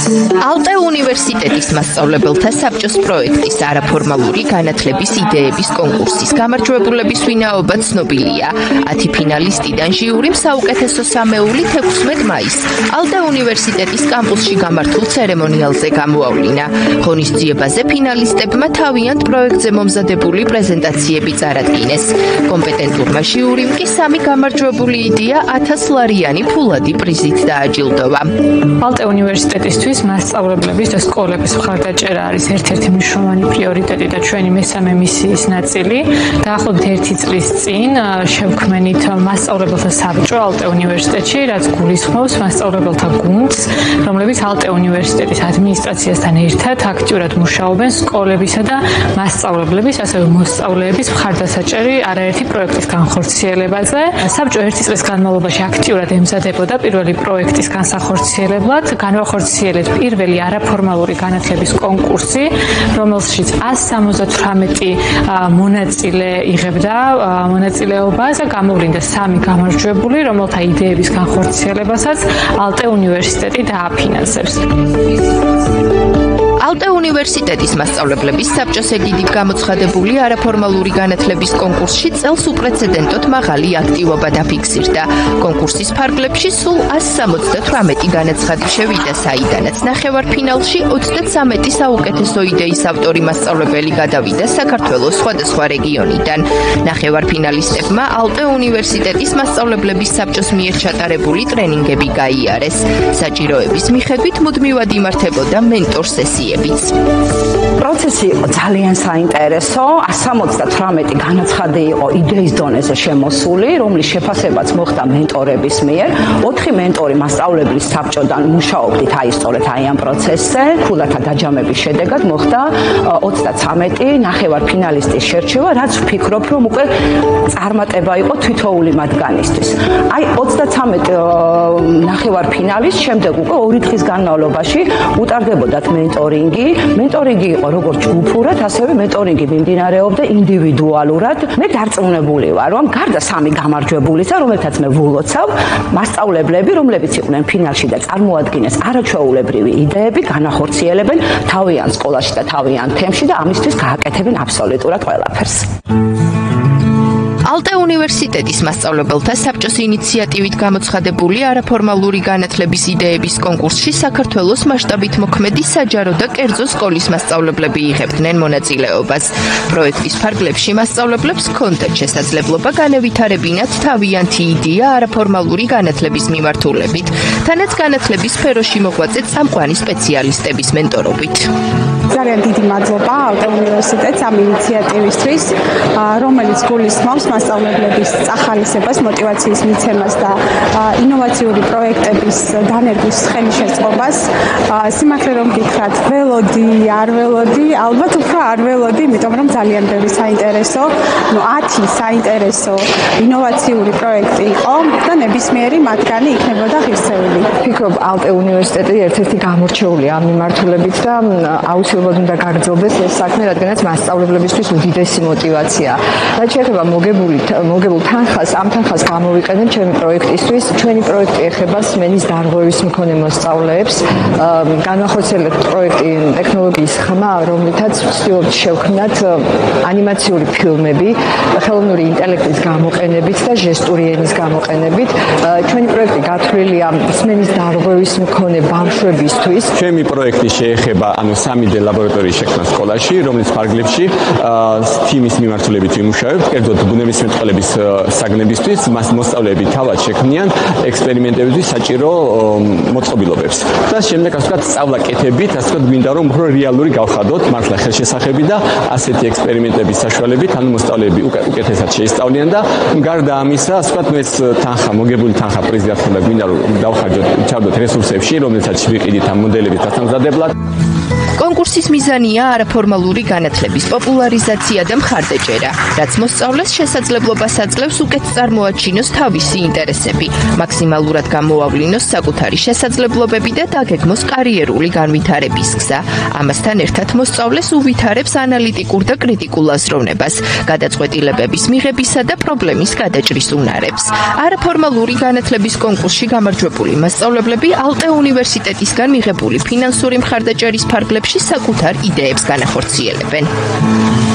ალტე უნივერსიტეტის მასწავლებელთა საბჭოს პროექტის არაფორმალური განათლების იდეების კონკურსის გამარჯვებულების ვინაობა ცნობილია. 10 ფინალისტიდან ჟიურიმ საუკეთესო სამეული 16 მაისს ალტე უნივერსიტეტის კამპუსში გამართულ ცერემონიალზე გამოავლინა. ღონისძიებაზე ფინალისტებმა თავიანთ პროექტზე მომზადებული პრეზენტაციები წარადგინეს. კომპეტენტურმა ჟიურიმ კი 3 გამარჯვებული იდეა 1000 ლარიანი ფულადი პრიზით დააჯილდოვა. ალტე უნივერსიტეტისთვის მასწავლებლების და სკოლების მხარდაჭერა არის ერთ-ერთი მნიშვნელოვანი პრიორიტეტი და ჩვენი მესამე მისიის ნაწილი. დაახლოებით 1 წლის წინ შევქმნით მასწავლებელთა საბჭო ალტე უნივერსიტეტში, რაც გულისხმობს მასწავლებელთა გუნდს, რომლებიც ალტე უნივერსიტეტის ადმინისტრაციასთან ერთად აქტიურად მუშაობენ სკოლებისა და მასწავლებლების, ასევე მოსწავლეების მხარდასაჭერი არაერთი პროექტის განხორციელებაზე. საბჭო 1 წლის განმავლობაში აქტიურად ემზადებოდა პირველი პროექტის განსახორციელებლად. განვახორციელეთ პირველი არაფორმალური განათლების კონკურსი, რომელშიც 178 მონაწილე იღებდა მონაწილეობას და გამოვლინდა 3 გამარჯვებული, რომელთა იდეების განხორციელებასაც ალტე უნივერსიტეტი დააფინანსებს. ალტე უნივერსიტეტის მასწავლებლების საბჭოს ეგიდით გამოცხადებული არაფორმალური განათლების კონკურსში წელს უპრეცედენტოდ მაღალი აქტივობა დაფიქსირდა. კონკურსის ფარგლებში სულ 178 განაცხადი შევიდა, საიდანაც ნახევარფინალში 33 საუკეთესო იდეის ავტორი მასწავლებელი გადავიდა საქართველოს სხვადასხვა რეგიონიდან. ნახევარფინალისტებმა ალტე უნივერსიტეტის მასწავლებლების საბჭოს მიერ ჩატარებული ტრენინგები გაიარეს. საჭიროების მიხედვით მუდმივად იმართებოდა მენტორ სესიები. პროცესი იყო ძალიან საინტერესო. 178 განაცხადი იყო იდეის დონეზე შემოსული, რომლის შეფასებაც მოხდა მენტორების მიერ. 4 მენტორი მასწავლებლის საბჭოდან მუშაობდით სწორედ ამ პროცესზე. ფულათა დაჯამების შედეგად მოხდა 33 ნახევარფინალისტის შერჩევა, რაც ვფიქრობ, რომ უკვე წარმატება იყო თითოეული მათგანისთვის. 33 ნახევარფინალისტ შემდეგ უკვე 2 დღის განმავლობაში უტარდებოდათ მენტორინგი იყო როგორც ჯგუფურად, ასევე მენტორინგი მიმდინარეობდა ინდივიდუალურად. მე დარწმუნებული ვარ, რომ გარდა 3 გამარჯვებულისა, რომელთაც მე ვულოცავ, მასწავლებლები, რომლებიც იყვნენ ფინალში და წარმოადგენეს არაჩვეულებრივი იდეები, განახორციელებენ თავიანთ სკოლაში და თავიანთ თემში და ამისთვის გააკეთებენ აბსოლუტურად ყველაფერს. ალტე უნივერსიტეტის მასწავლებელთა საბჭოს ინიციატივით გამოცხადებული არაფორმალური განათლების იდეების კონკურსში საქართველოს მასშტაბით მოქმედი საჯარო და კერძო სკოლის მასწავლებლები იღებდნენ მონაწილეობას. პროექტის ფარგლებში მასწავლებლებს ჰქონდათ შესაძლებლობა განევითარებინათ თავიანთი იდეა არაფორმალური განათლების მიმართულებით, თანაც განათლების სფეროში მოღვაწე წამყვანი სპეციალისტების მენტორობით. ძალიან დიდი მადლობა ალტე უნივერსიტეტს ამ ინიციატივისთვის, რომელიც გულისხმობს მასწავლებლების წახალისებას, мотиваციის მიცემას და ინოვაციური პროექტების დანერგვის ხელშეწყობას. სიმართლე რომ გითხრათ, ველოდი, არ ველოდი, ალბათ უფრო არ ველოდი, იმიტომ რომ ძალიან ბევრი საინტერესო, 10 საინტერესო ინოვაციური პროექტი იყო და ნებისმიერი მათგანი იქნებოდა ღირსეული. ვფიქრობ, ალტე უნივერსიტეტი ერთ-ერთი გამორჩეული ამ მიმართულებით და აუცილებლად უნდა გაგრძელდეს ეს საქმე, რადგანაც მასწავლებლებისთვის უდიდესი мотиваცია. რაც შეეხება მოგებულ თანხას, ამ თანხას გამოვიყენებ ჩემი პროექტისთვის. ჩვენი პროექტი ეხება სმენის დარღვევის მქონე მოსწავლეებს. განახორციელებთ პროექტი ტექნოლოგიის ხმა, რომლითაც ვცდილობთ შევქმნათ ანიმაციური ფილმები ხელოვნური ინტელექტის გამოყენებით და ჟესტური ენის გამოყენებით. ჩვენი პროექტი გათვლილია სმენის დარღვევის მქონე ბავშვებისთვის. ჩემი პროექტი შეეხება 3D ლაბორატორიის შექმნა სკოლაში, რომლის ფარგლებში თიმის მიმართულებით ვიმუშავებთ, კერძოდ ბუნებისმეტყველების საგნებისთვის. მას მოსწავლეები თავად შექმნიან ექსპერიმენტებისთვის საჭირო მოწყობილობებს. და შემდეგ ასე ვთქვათ, სწავლა-კეთებით, ასე ვთქვათ, გვინდა რომ უფრო რეალური გავხადოთ მართლა ხელშესახები და ასეთი ექსპერიმენტების საშუალებით, ანუ მოსწავლეები უკეთესად შეისწავლიან და გარდა ამისა, ასე ვთქვათ, ეს თანხა, მოგებული თანხა პრიზიად ხდება, გვინდა რომ დავხარჯოთ, ვჩავდოთ რესურსებში, რომელსაც ვიყიდით ამ მოდელების დასამზადებლად. კონკურსის მიზანია არაფორმალური განათლების პოპულარიზაცია და მხარდაჭერა, რაც მოსწავლეს შესაძლებლობას აძლევს უკეთ წარმოაჩინოს თავისი ინტერესები, მაქსიმალურად გამოავლინოს საკუთარი შესაძლებლობები და დაგეგმოს კარიერული განვითარების გზა. ამასთან ერთად მოსწავლეს უვითარებს ანალიტიკურ და კრიტიკულ აზროვნებას, გადაწყვეტილებების მიღებისა და პრობლემის გადაჭრის უნარებს. არაფორმალური განათლების კონკურსში გამარჯვებული მასწავლებლები ალტე უნივერსიტეტისგან მიღებული ფინანსური მხარდაჭერის ფარგლებში საკუთარ იდეებს განახორციელებენ.